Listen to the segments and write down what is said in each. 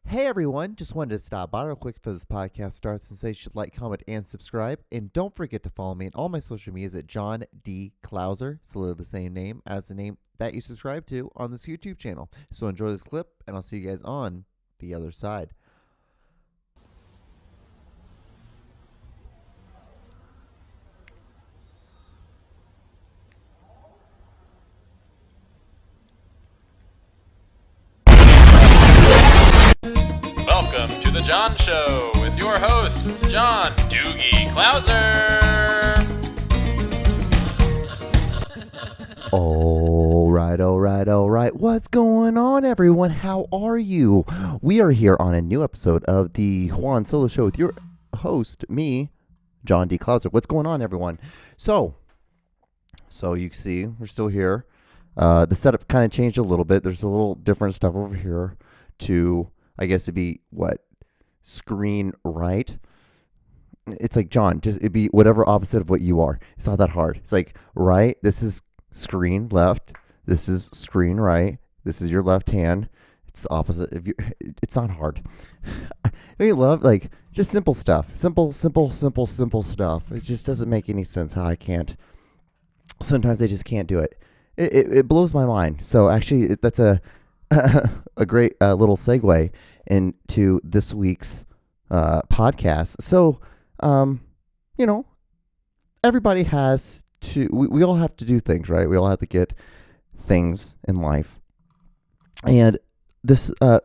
Hey everyone, just wanted to stop by real quick before this podcast starts and say you should like, comment, and subscribe. And don't forget to follow me on all my social medias at John D. Clouser. It's literally the same name as the name that you subscribe to on this YouTube channel. So enjoy this clip, and I'll see you guys on the other side. Welcome to The John Show with your host, John Doogie Clouser. All right. What's going on, everyone? How are you? We are here on a new episode of the Juan Solo Show with your host, me, John D. Clouser. What's going on, everyone? So you can see we're still here. The setup kind of changed a little bit. There's a little different stuff over here to, I guess, it'd be screen right. It's like, John, just it'd be whatever opposite of what you are. It's not that hard. It's like, right, this is screen left, this is screen right, this is your left hand. It's the opposite of you. It's not hard. Don't you love just simple stuff? Simple stuff. It just doesn't make any sense how I can't. Sometimes I just can't do it. It blows my mind. So actually, that's a great little segue into this week's podcast. So, everybody has to, we all have to do things, right? We all have to get things in life. And this, I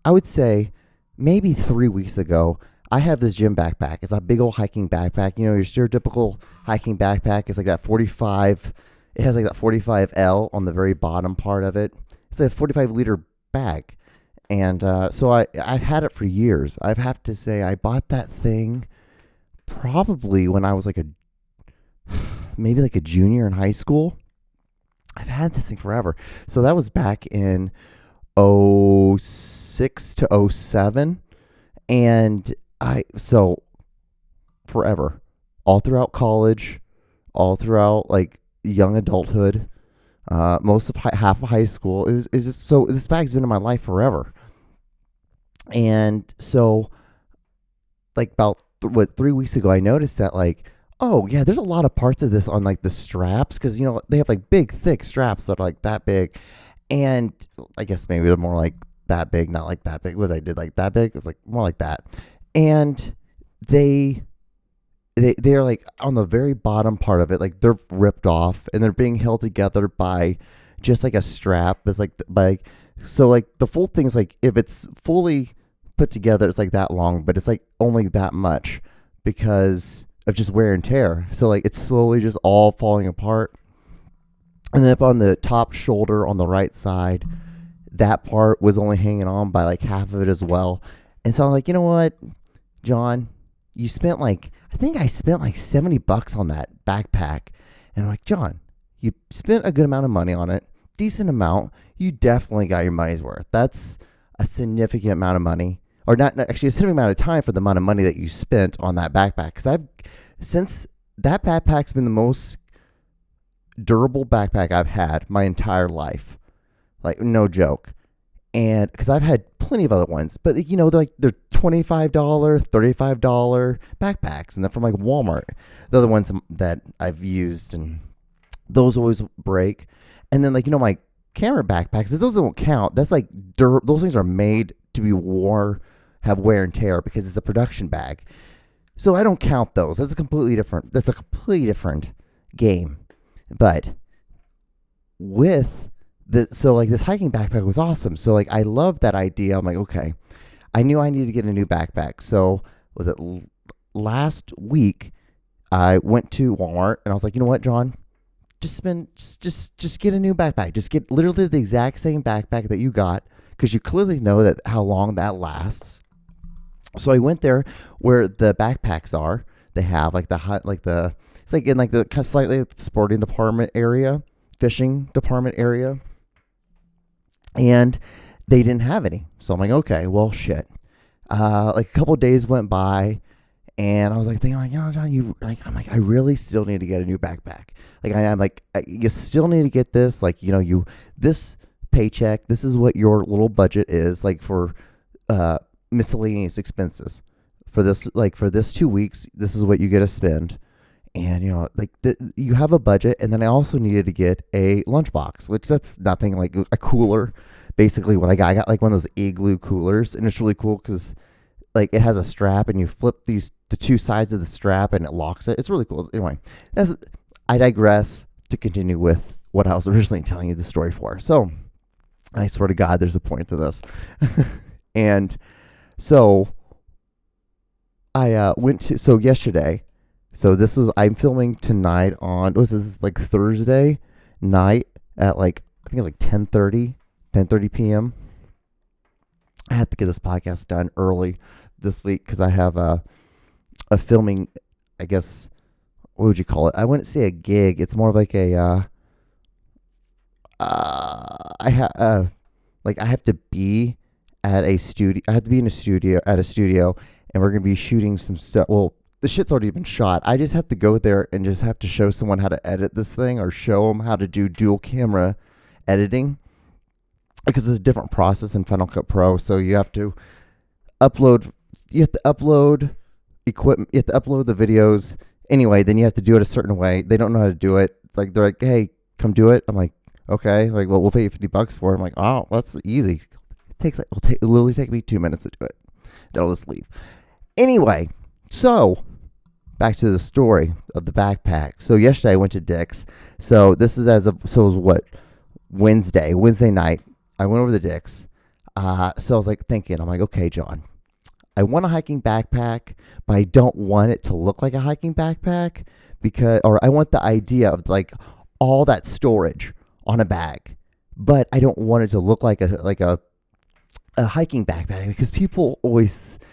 would say maybe 3 weeks ago, I have this gym backpack. It's a big old hiking backpack. You know, your stereotypical hiking backpack is like that 45, it has like that 45L on the very bottom part of it. It's a 45-liter bag. And so I've had it for years. I have to say I bought that thing probably when I was maybe a junior in high school. I've had this thing forever. So that was back in 06 to 07. And forever, all throughout college, all throughout young adulthood, most of half of high school, so this bag's been in my life forever. And so about 3 weeks ago, I noticed that oh yeah, there's a lot of parts of this on the straps, because they have big thick straps that are that big, and I guess maybe they're more that big, not that big. I did that big? It was more like that. And they're on the very bottom part of it, they're ripped off and they're being held together by just a strap. It's so the full thing's if it's fully put together, it's that long, but it's only that much because of just wear and tear. So it's slowly just all falling apart. And then up on the top shoulder on the right side, that part was only hanging on by half of it as well. And so I'm you know what, John, you spent I think I spent $70 on that backpack. And I'm John, you spent a good amount of money on it, decent amount. You definitely got your money's worth. That's a significant amount of money, or not actually a significant amount of time for the amount of money that you spent on that backpack. Because since that backpack's been the most durable backpack I've had my entire life, no joke. And because I've had plenty of other ones, but they're $25, $35 backpacks, and they're from Walmart. The other ones that I've used, and those always break. And then my camera backpacks, those don't count. That's those things are made to be have wear and tear because it's a production bag. So I don't count those. That's a completely different game. But with this hiking backpack was awesome. So I love that idea. I'm okay, I knew I needed to get a new backpack. So was it last week I went to Walmart and I was you know what, John, just get a new backpack. Just get literally the exact same backpack that you got, because you clearly know that how long that lasts. So I went there where the backpacks are. They have it's in the kind of slightly sporting department area, fishing department area. And they didn't have any. So I'm okay, well, shit. A couple of days went by, and I was thinking, John, I really still need to get a new backpack. You still need to get this. This paycheck, this is what your little budget is for miscellaneous expenses for this. Like for this 2 weeks, this is what you get to spend. And you have a budget. And then I also needed to get a lunchbox, which that's nothing, like a cooler. Basically, what I got like one of those igloo coolers, and it's really cool because like it has a strap, and you flip the two sides of the strap, and it locks it. It's really cool. Anyway, I digress to continue with what I was originally telling you the story for. So I swear to God, there's a point to this. And so I went to, so yesterday, so I'm filming tonight on, like Thursday night at like, I think it's like 10:30 p.m. I had to get this podcast done early this week because I have a filming, I guess, what would you call it? I wouldn't say a gig. It's more of like a, I have to be at a studio. I have to be in a studio, and we're going to be shooting some stuff. Well, the shit's already been shot. I just have to go there and just have to show someone how to edit this thing, or show them how to do dual camera editing, because it's a different process in Final Cut Pro. So you have to upload equipment. You have to upload the videos. Anyway, then you have to do it a certain way. They don't know how to do it. It's like, they're like, hey, come do it. I'm like, okay. Like, well, we'll pay you $50 for it. I'm like, oh, that's easy. It'll literally take me 2 minutes to do it. Then I'll just leave. Anyway, so back to the story of the backpack. So yesterday I went to Dick's. So this is it was what? Wednesday night. I went over to Dick's. So I was like thinking, I'm like, okay, John, I want a hiking backpack, but I don't want it to look like a hiking backpack or I want the idea of like all that storage on a bag, but I don't want it to look like a hiking backpack, because people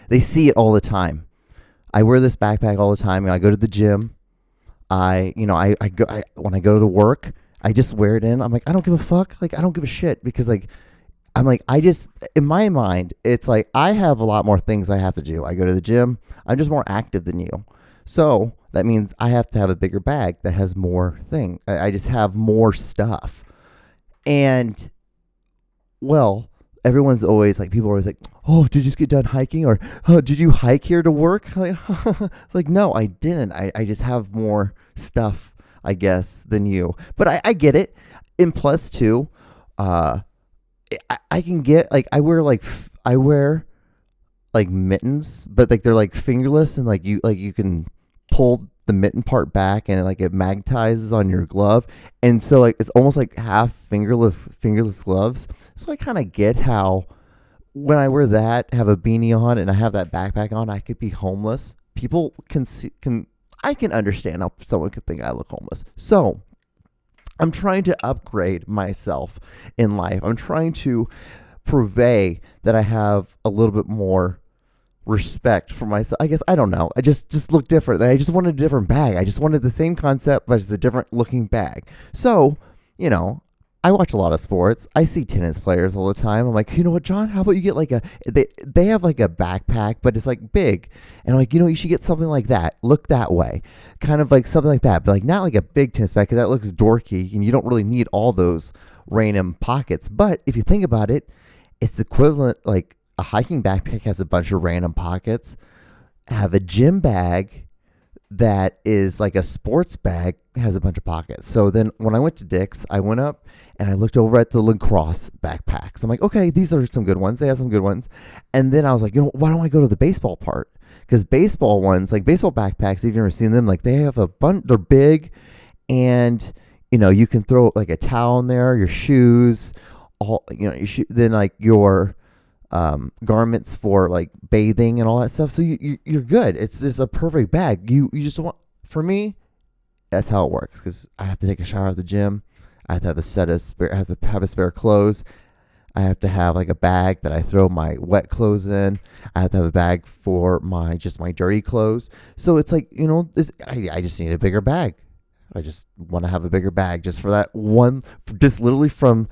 they see it all the time. I wear this backpack all the time. I go to the gym. When I go to work, I just wear it in. I'm like, I don't give a fuck. Like, I don't give a shit, because like, I'm like, in my mind, it's like I have a lot more things I have to do. I go to the gym. I'm just more active than you. So that means I have to have a bigger bag that has more things. I just have more stuff. And, well, everyone's always like, people are always like, oh, did you just get done hiking? Or, oh, did you hike here to work? Like, it's like, no, I didn't. I just have more stuff, I guess, than you. But I get it. And plus, too, I can get, like, I wear like mittens, but like they're like fingerless, and like you can pull the mitten part back, and it magnetizes on your glove, and so like it's almost like half fingerless gloves. So I kind of get how when I wear that, have a beanie on, and I have that backpack on, I could be homeless. People I can understand how someone could think I look homeless. So I'm trying to upgrade myself in life. I'm trying to purvey that I have a little bit more respect for myself. I guess, I don't know. I just look different. I just wanted a different bag. I just wanted the same concept, but it's a different looking bag. So, I watch a lot of sports. I see tennis players all the time. I'm like, you know what, John? How about you get they have like a backpack, but it's like big. And I'm like, you should get something like that. Look that way. Kind of like something like that, but like not like a big tennis bag, because that looks dorky and you don't really need all those random pockets. But if you think about it, it's the equivalent, like a hiking backpack has a bunch of random pockets. Have a gym bag that is like a sports bag, has a bunch of pockets. So then when I went to Dick's, I went up and I looked over at the lacrosse backpacks. I'm like, okay, these are some good ones. They have some good ones. And then I was like, why don't I go to the baseball part? Because baseball ones, like baseball backpacks, if you've never seen them, like they have a bunch, they're big, and you can throw like a towel in there, your shoes, all then like your garments for like bathing and all that stuff. So you're good. It's just a perfect bag. You just want, for me, that's how it works, because I have to take a shower at the gym. I have to have I have to have a spare clothes. I have to have like a bag that I throw my wet clothes in. I have to have a bag for my dirty clothes. So it's like, I just need a bigger bag. I just want to have a bigger bag just for that one, just literally from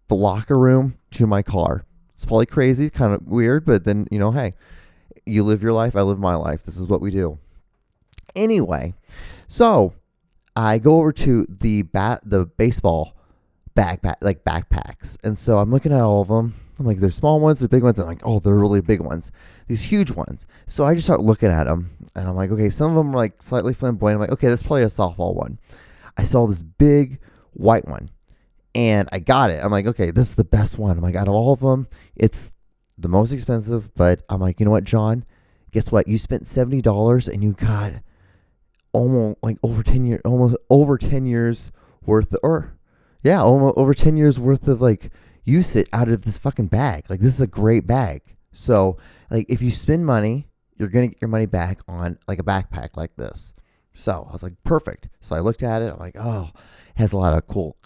the locker room to my car. It's probably crazy, kind of weird, but then, hey, you live your life, I live my life. This is what we do. Anyway, so I go over to the baseball backpacks. And so I'm looking at all of them. I'm like, there's small ones, there's big ones. I'm like, oh, they're really big ones. These huge ones. So I just start looking at them, and I'm like, okay, some of them are like slightly flamboyant. I'm like, okay, that's probably a softball one. I saw this big white one, and I got it. I'm like, okay, this is the best one. I'm like, out of all of them, it's the most expensive. But I'm like, you know what, John? Guess what? You spent $70, and you got almost over 10 years worth almost over 10 years worth of like usage out of this fucking bag. Like, this is a great bag. So like, if you spend money, you're gonna get your money back on like a backpack like this. So I was like, perfect. So I looked at it. I'm like, oh, it has a lot of cool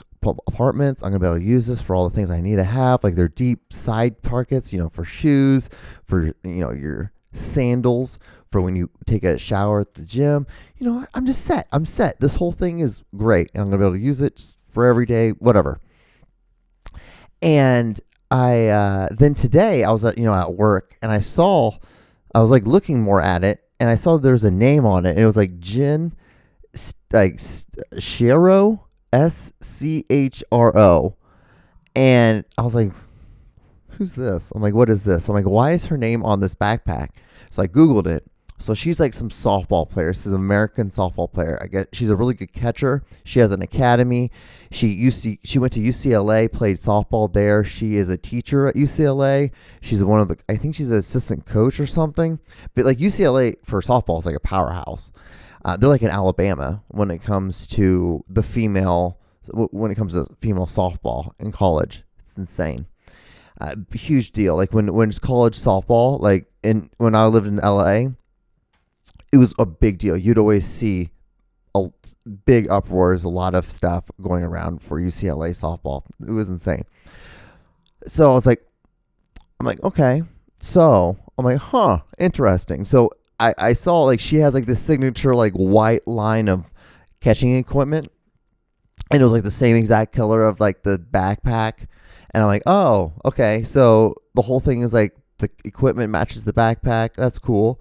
apartments. I'm gonna be able to use this for all the things I need to have. Like, they're deep side pockets, for shoes, for your sandals, for when you take a shower at the gym. I'm just set. I'm set. This whole thing is great, and I'm gonna be able to use it just for every day, whatever. And I then today I was at work, and I was like looking more at it, and I saw there's a name on it, and it was like Jen, like Schero, Schro, and I was like, who's this? I'm like, what is this? I'm like, why is her name on this backpack? So I Googled it. So she's like some softball player. She's an American softball player. I guess she's a really good catcher. She has an academy. She went to UCLA, played softball there. She is a teacher at UCLA. She's I think she's an assistant coach or something. But like, UCLA for softball is like a powerhouse. They're like in Alabama when it comes to female softball in college. It's insane. Huge deal. Like when it's college softball, like when I lived in LA, it was a big deal. You'd always see a big uproars, a lot of stuff going around for UCLA softball. It was insane. So I'm like, okay. So I'm like, huh, interesting. So I saw like she has like this signature like white line of catching equipment, and it was like the same exact color of like the backpack. And I'm like, oh, okay. So the whole thing is like the equipment matches the backpack. That's cool.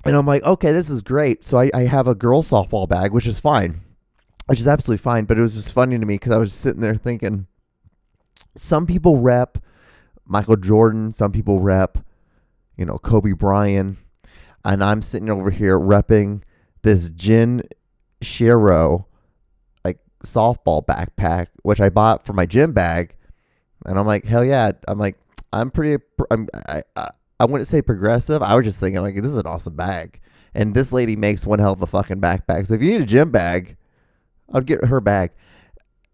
And I'm like, okay, this is great. So I have a girl softball bag, which is fine, which is absolutely fine. But it was just funny to me because I was just sitting there thinking, some people rep Michael Jordan, some people rep, Kobe Bryant, and I'm sitting over here repping this Jen Schero like softball backpack, which I bought for my gym bag. And I'm like, hell yeah. I'm like, I wouldn't say progressive. I was just thinking like, this is an awesome bag. And this lady makes one hell of a fucking backpack. So if you need a gym bag, I'd get her bag.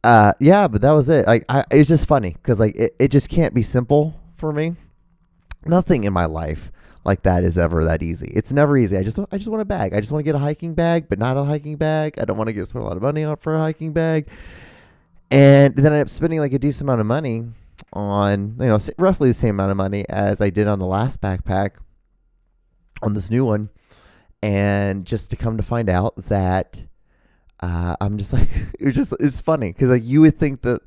Yeah, but that was it. Like, it's just funny because like it just can't be simple for me. Nothing in my life like that is ever that easy. It's never easy. I just want a bag. I just want to get a hiking bag, but not a hiking bag. I don't want to spend a lot of money on for a hiking bag. And then I end up spending like a decent amount of money on, roughly the same amount of money as I did on the last backpack on this new one. And just to come to find out that I'm just like, it's funny because like you would think that,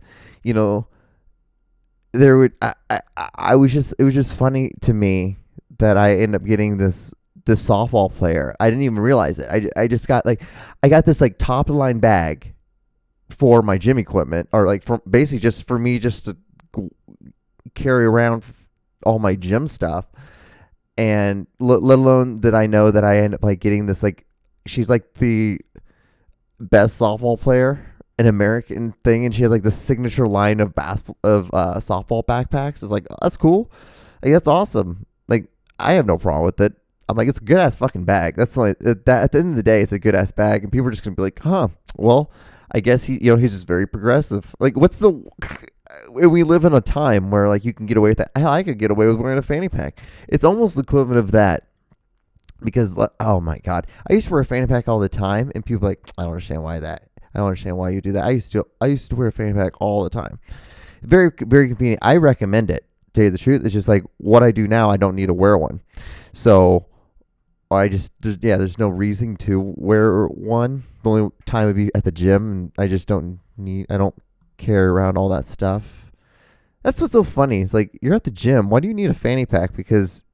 there would, it was just funny to me that I end up getting this softball player. I didn't even realize it. I just got I got this like top of the line bag for my gym equipment, or like for basically just for me just to carry around all my gym stuff, and let alone that I know that I end up like getting this like, she's like the best softball player, an American thing, and she has like the signature line of softball backpacks. It's like, that's cool, like that's awesome. Like I have no problem with it. I'm like, it's a good ass fucking bag. That's like that. At the end of the day, it's a good ass bag, and people are just gonna be like, huh? Well, I guess he's just very progressive. Like, we live in a time where like you can get away with that. Hell, I could get away with wearing a fanny pack. It's almost the equivalent of that. Because, oh my God, I used to wear a fanny pack all the time, and people are like, I don't understand why you do that. I used to wear a fanny pack all the time. Very, very convenient. I recommend it. To tell you the truth, it's just like what I do now. I don't need to wear one, so there's no reason to wear one. The only time would be at the gym, and I don't carry around all that stuff. That's what's so funny. It's like, you're at the gym. Why do you need a fanny pack? Because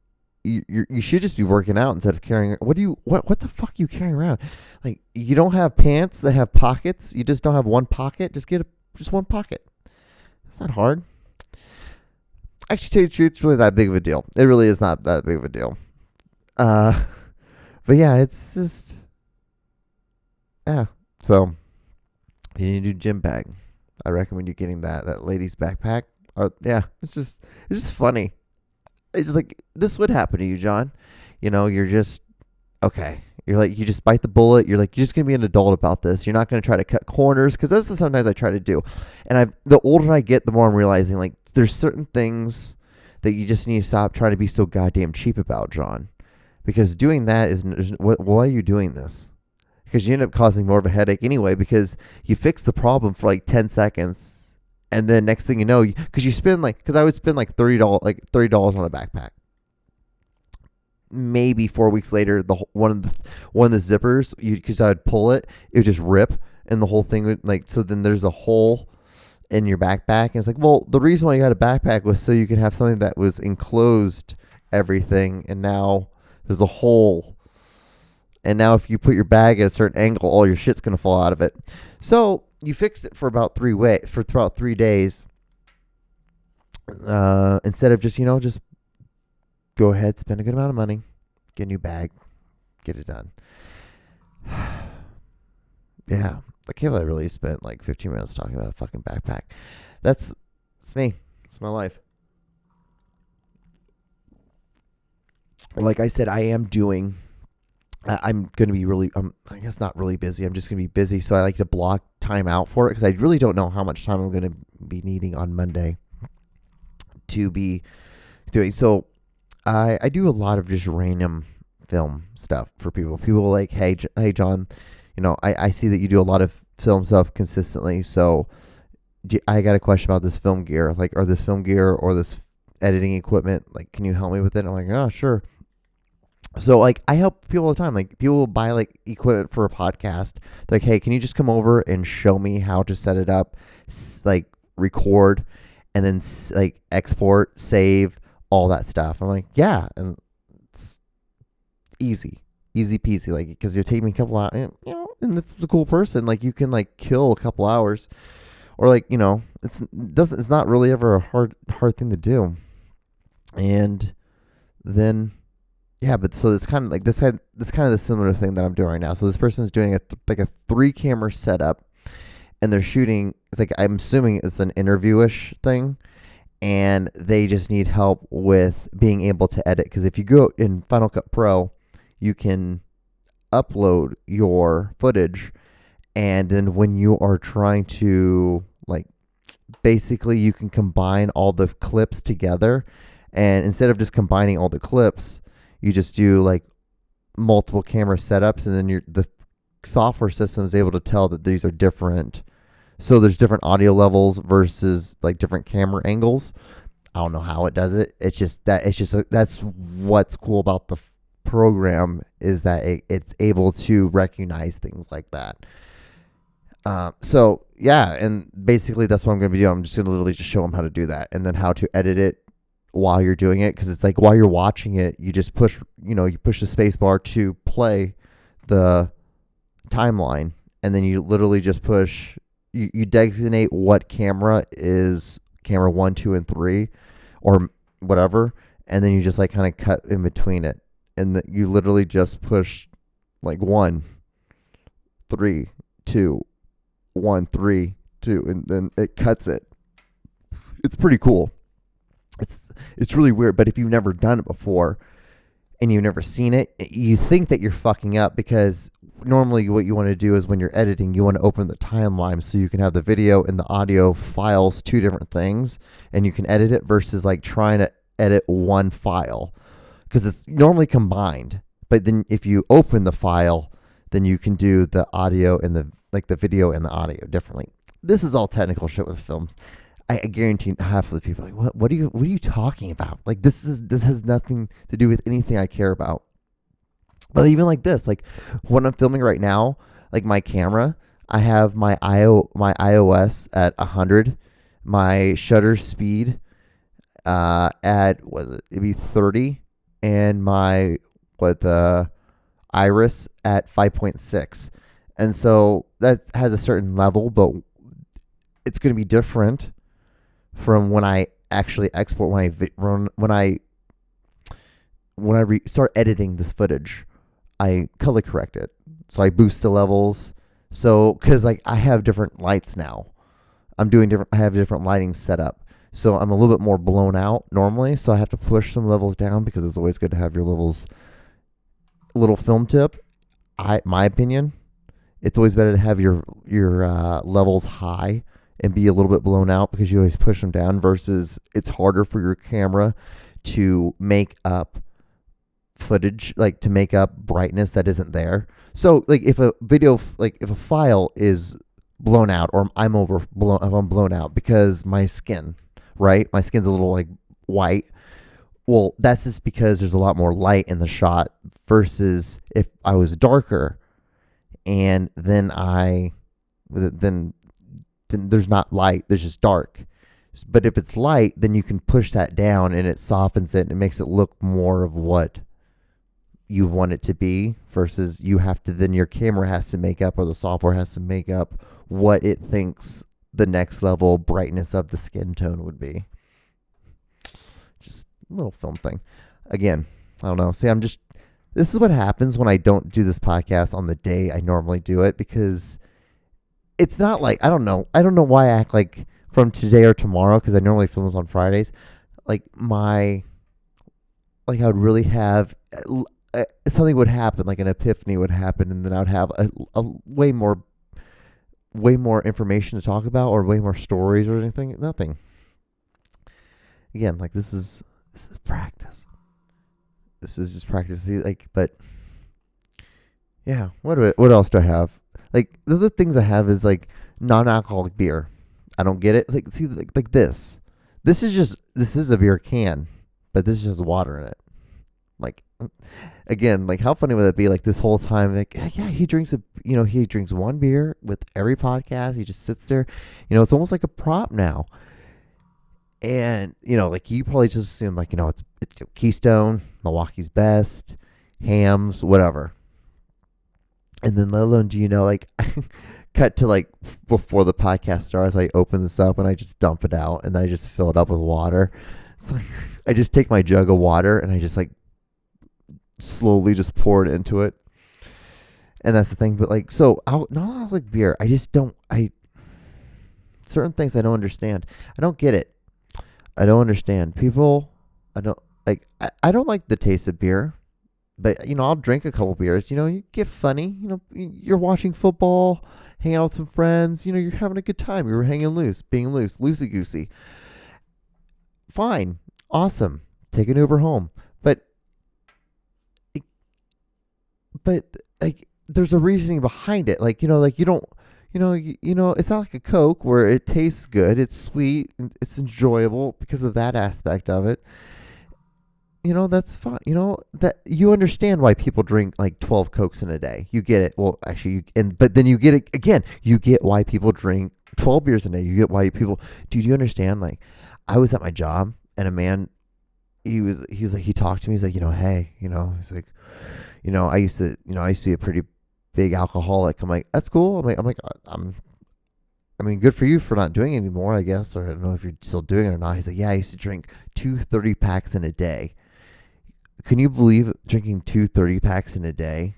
you should just be working out instead of carrying. What the fuck are you carrying around? Like, you don't have pants that have pockets. You just don't have one pocket. Just get just one pocket. It's not hard. Actually, to tell you the truth, it's really that big of a deal. It really is not that big of a deal. But yeah, it's just, yeah. So, if you need a new gym bag, I recommend you getting that lady's backpack. Or yeah, it's just funny. It's just like, this would happen to you, John. You're just, okay. You're like, you just bite the bullet. You're like, you're just going to be an adult about this. You're not going to try to cut corners, because this is sometimes I try to do. And the older I get, the more I'm realizing, like, there's certain things that you just need to stop trying to be so goddamn cheap about, John. Because doing that why are you doing this? Because you end up causing more of a headache anyway, because you fix the problem for like 10 seconds. And then next thing you know, because you spend because I would spend like $30 on a backpack. Maybe 4 weeks later, one of the zippers, because I would pull it, it would just rip, and the whole thing would so then there's a hole in your backpack, and it's like, well, the reason why you got a backpack was so you could have something that was enclosed everything, and now there's a hole, and now if you put your bag at a certain angle, all your shit's gonna fall out of it. So you fixed it for about 3 days, instead of just go ahead, spend a good amount of money, get a new bag, get it done. Yeah, I can't believe I really spent like 15 minutes talking about a fucking backpack. That's me. It's my life. Like I said, I'm going to be really, I guess not really busy. I'm just going to be busy. So I like to block time out for it, because I really don't know how much time I'm going to be needing on Monday to be doing. So I do a lot of just random film stuff for people. People are like, hey John, I see that you do a lot of film stuff consistently. So I got a question about this film gear, or this film gear or this editing equipment. Like, can you help me with it? I'm like, oh, sure. So I help people all the time. Like, people will buy equipment for a podcast. They're like, hey, can you just come over and show me how to set it up, record, and then export, save, all that stuff. I'm like, yeah, and it's easy peasy. Because you'll take me a couple hours, and if it's a cool person, you can kill a couple hours, or it's not really ever a hard thing to do. And then, yeah, but so it's kind of this kind of the similar thing that I'm doing right now. So this person's doing a 3-camera setup, and they're shooting. It's I'm assuming it's an interview-ish thing. And they just need help with being able to edit. Because if you go in Final Cut Pro, you can upload your footage. And then when you are trying to, basically you can combine all the clips together. And instead of just combining all the clips, you just do, multiple camera setups. And then the software system is able to tell that these are different. So there's different audio levels versus different camera angles. I don't know how it does it. That's what's cool about the program, is that it's able to recognize things like that. So yeah, and basically that's what I'm going to be doing. I'm just going to literally just show them how to do that, and then how to edit it while you're doing it. Because it's while you're watching it, you just push the space bar to play the timeline, and then you literally just push. You designate what camera is camera 1, 2, and 3, or whatever, and then you just kind of cut in between it, and you literally just push 1, 3, 2, 1, 3, 2, and then it cuts it. It's pretty cool. It's really weird, but if you've never done it before and you've never seen it, you think that you're fucking up, because normally what you want to do is when you're editing, you want to open the timeline so you can have the video and the audio files, 2 different things, and you can edit it, versus trying to edit one file, because it's normally combined. But then if you open the file, then you can do the audio and the video and the audio differently. This is all technical shit with films. I guarantee half of the people are like, what are you talking about? This has nothing to do with anything I care about. But even this, when I'm filming right now, my camera, I have my iOS at 100, my shutter speed at it'd be 30, and my iris at 5.6. And so that has a certain level, but it's going to be different from when I actually export, when I start editing this footage. I color correct it. So I boost the levels. So, cause like I have different lights now. I have different lighting set up. So I'm a little bit more blown out normally. So I have to push some levels down because it's always good to have your levels. Little film tip. My opinion, it's always better to have your levels high and be a little bit blown out because you always push them down versus it's harder for your camera to make up footage, like to make up brightness that isn't there. So like if a video, like if a file is blown out or if I'm blown out because my skin's a little like white. Well, that's just because there's a lot more light in the shot versus if I was darker and then there's not light, there's just dark. But if it's light, then you can push that down and it softens it and it makes it look more of what you want it to be versus then your camera has to make up or the software has to make up what it thinks the next level brightness of the skin tone would be. Just a little film thing. Again, I don't know. See, this is what happens when I don't do this podcast on the day I normally do it because it's not like, I don't know why I act like from today or tomorrow because I normally film this on Fridays. I would really have something would happen, like an epiphany would happen, and then I would have a way more information to talk about or way more stories or anything. Nothing. Again, like this is practice. This is just practice. But yeah, what else do I have? Like the other things I have is like non-alcoholic beer. I don't get it. It's like, see, like this. This is a beer can, but this is just water in it. Like, again, like how funny would it be? Like this whole time, like yeah, he drinks one beer with every podcast. He just sits there. It's almost like a prop now. And like you probably just assume like it's Keystone, Milwaukee's Best, Hams, whatever. And then let alone like cut to like before the podcast starts, I open this up and I just dump it out and then I just fill it up with water. It's like I just take my jug of water and I just like slowly just pour it into it. And that's the thing. But like, so not like beer. I just don't, certain things I don't understand. I don't get it. I don't understand people. I don't like the taste of beer, but I'll drink a couple beers, you get funny, you're watching football, hanging out with some friends, you're having a good time. You're hanging loose, being loosey goosey. Fine. Awesome. Take an Uber home. But like there's a reasoning behind it. Like, like you don't, it's not like a Coke where it tastes good. It's sweet. It's enjoyable because of that aspect of it. That's fine. That you understand why people drink like 12 Cokes in a day. You get it. Well, actually, but then you get it again. You get why people drink 12 beers a day. You get why people, dude, you understand? Like I was at my job and a man, he was like, he talked to me. He's like, hey, he's like, I used to be a pretty big alcoholic. I'm like, that's cool. I mean, good for you for not doing it anymore, I guess. Or I don't know if you're still doing it or not. He's like, yeah, I used to drink 2 30-packs in a day. Can you believe drinking 2 30-packs in a day?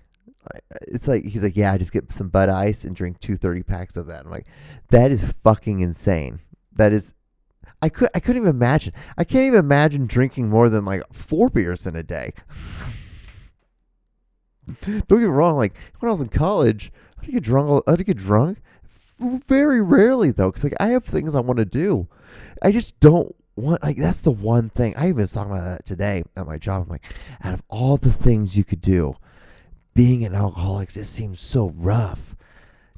It's like, he's like, yeah, I just get some Bud Ice and drink 2 30-packs of that. I'm like, that is fucking insane. That is, I couldn't even imagine. I can't even imagine drinking more than like 4 beers in a day. Don't get me wrong. Like when I was in college, I'd get drunk. Very rarely though, because like I have things I want to do. I just don't want. Like that's the one thing. I even was talking about that today at my job. I'm like, out of all the things you could do, being an alcoholic just seems so rough,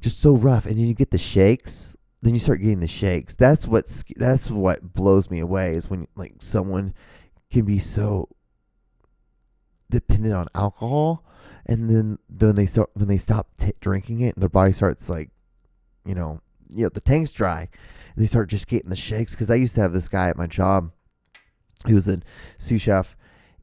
just so rough. And then you get the shakes. Then you start getting the shakes. That's what blows me away is when like someone can be so dependent on alcohol. And then when they stop drinking it, and their body starts like, the tank's dry, they start just getting the shakes. Because I used to have this guy at my job, he was a sous chef,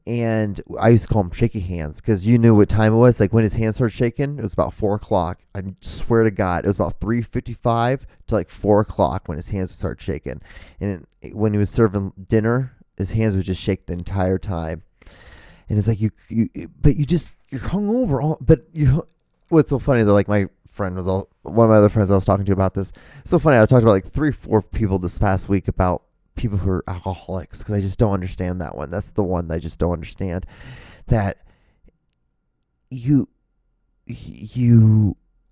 And I used to call him shaky hands because you knew what time it was. Like when his hands started shaking, it was about 4 o'clock. I swear to God, it was about 3:55 to like 4 o'clock when his hands would start shaking. And when he was serving dinner, his hands would just shake the entire time. And it's like but you're hungover. What's so funny though? Like my friend one of my other friends I was talking to about this. It's so funny. I talked about like 3 or 4 people this past week about people who are alcoholics because I just don't understand that one. That's the one that I just don't understand. That they're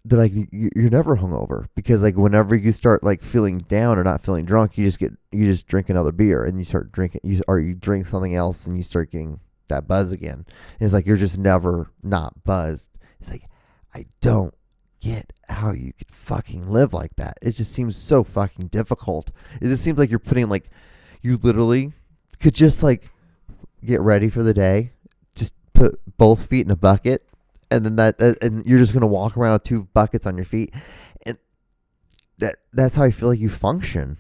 like you're never hungover because like whenever you start like feeling down or not feeling drunk, you just drink another beer and you start drinking you drink something else and you start getting that buzz again. And it's like you're just never not buzzed. It's like I don't get how you could fucking live like that. It just seems so fucking difficult. It just seems like you're putting like you literally could just like get ready for the day, just put both feet in a bucket, and then and you're just gonna walk around with 2 buckets on your feet, and that's how I feel like you function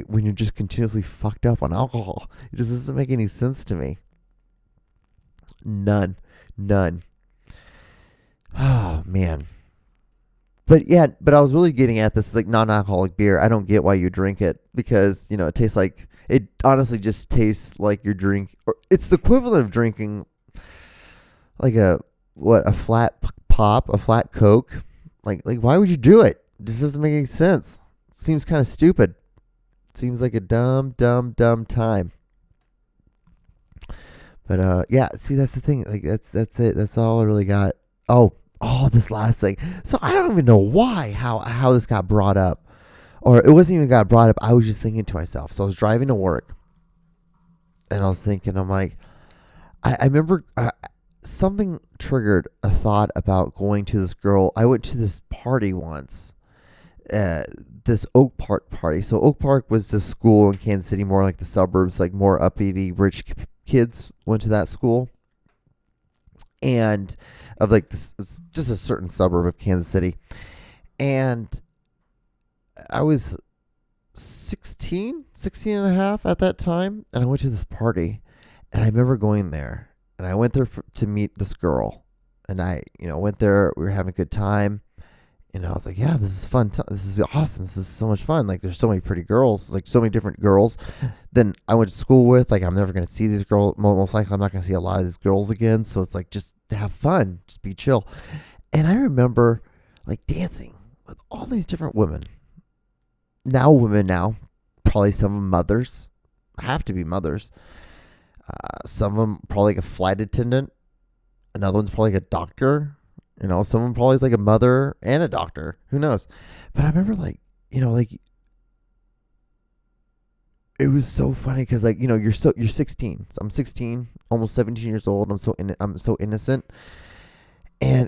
when you're just continuously fucked up on alcohol. It just doesn't make any sense to me. None. Oh, man. But I was really getting at this like non-alcoholic beer. I don't get why you drink it because, it tastes like, it honestly just tastes like you're or it's the equivalent of drinking like a flat pop, a flat Coke. Like why would you do it? This doesn't make any sense. Seems kind of stupid. Seems like a dumb time. But, see, that's the thing. Like, that's it. That's all I really got. Oh, this last thing. So I don't even know how this got brought up. Or it wasn't even got brought up. I was just thinking to myself. So I was driving to work. And I was thinking, I'm like, I remember something triggered a thought about going to this girl. I went to this party once. This Oak Park party. So Oak Park was this school in Kansas City, more like the suburbs, like more uppity, rich kids went to that school. And of like this, it's just a certain suburb of Kansas City. And I was 16 and a half at that time. And I went to this party. And I remember going there. And I went there to meet this girl. And I, went there. We were having a good time. And I was like, yeah, this is fun. This is awesome. This is so much fun. Like, there's so many pretty girls, like so many different girls than I went to school with. Like, I'm never going to see these girls. Most likely, I'm not going to see a lot of these girls again. So it's like, just to have fun, just be chill. And I remember like dancing with all these different women. Now, probably some of them mothers, have to be mothers. Some of them probably like a flight attendant. Another one's probably like a doctor. Someone probably is like a mother and a doctor. Who knows? But I remember like it was so funny because like, you're 16. So I'm 16, almost 17 years old. I'm so innocent. And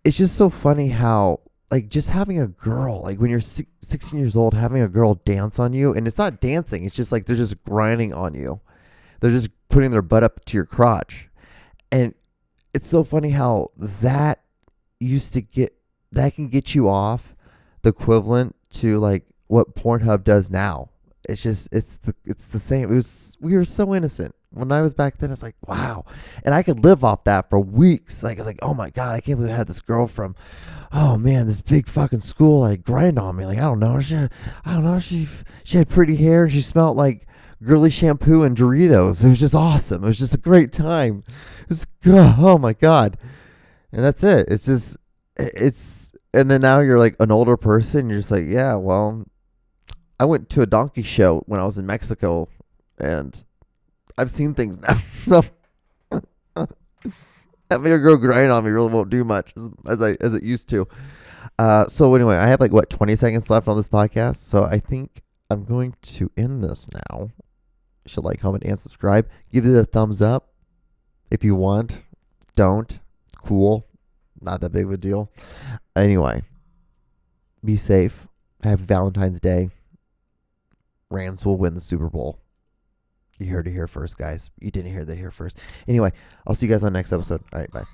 it's just so funny how like just having a girl, like when you're 16 years old, having a girl dance on you, and it's not dancing. It's just like, they're just grinding on you. They're just putting their butt up to your crotch. And it's so funny how that can get you off the equivalent to like what Pornhub does now. It's the same. We were so innocent. When I was back then, it's like, wow. And I could live off that for weeks. Like, I was like, oh my God, I can't believe I had this girl from, oh man, this big fucking school, like grind on me. Like, I don't know. She had pretty hair and she smelled like girly shampoo and Doritos. It was just awesome. It was just a great time. Oh my God. And that's it. And then now you're like an older person. You're just like, yeah, well, I went to a donkey show when I was in Mexico and I've seen things now. So having a girl grind on me really won't do much as it used to. So anyway, I have 20 seconds left on this podcast. So I think I'm going to end this now. You should like, comment, and subscribe. Give it a thumbs up if you want. Don't. Cool. Not that big of a deal. Anyway, be safe. Have Valentine's Day. Rams will win the Super Bowl. You heard it here first, guys. You didn't hear that here first. Anyway, I'll see you guys on the next episode. All right, bye.